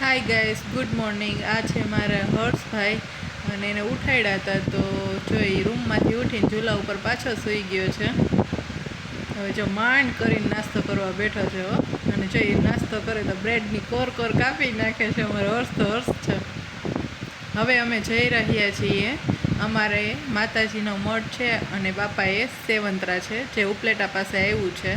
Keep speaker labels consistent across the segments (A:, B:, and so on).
A: Hi guys good morning. आज मारा हर्ष भाई અને એને ઉઠાડ્યા હતા તો જો એ રૂમમાંથી ઉઠીને ઝૂલા ઉપર પાછો સૂઈ ગયો છે। હવે જો માંડ કરીને નાસ્તો કરવા બેઠો છે હો। અને જો એ નાસ્તો કરે તો બ્રેડની કોર કાપી નાખે છે। અમારો હર્ષ તો હર્ષ છે। હવે અમે જઈ રહ્યા છીએ અમારે માતાજીનો મઠ છે અને બાપાએ સેવંતરા છે જે ઉપલેટા પાસે આવ્યું છે।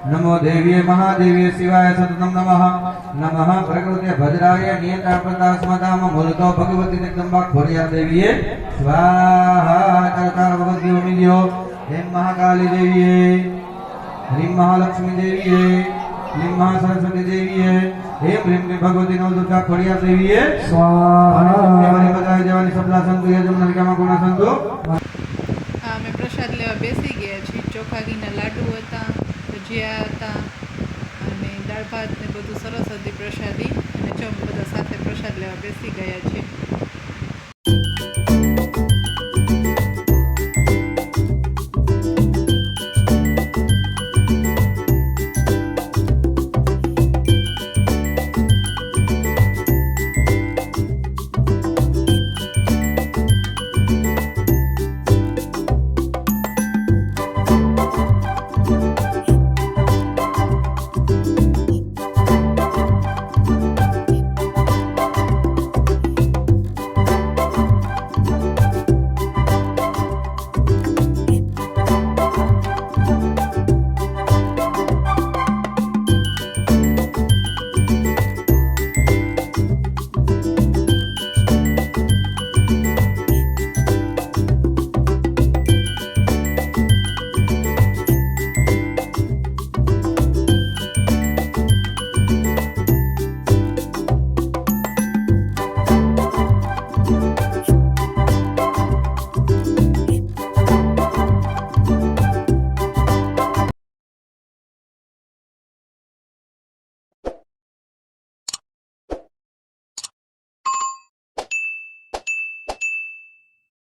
B: नमो देवीये महादेवीये शिवाय सततम नमः नमः प्रकृते भद्राय नियंत्रण प्रकाशमदाम मूलतो भगवती जगदम्बा खोड़िया देवीये स्वाहा चरकार भगवती ओमिलियो हेम महाकाली देवीये ह्रीं महालक्ष्मी देवीये ह्रीं महासरस्वती देवीये हेम ह्रीं भगवती नवदुर्गा खोड़िया देवीये स्वाहा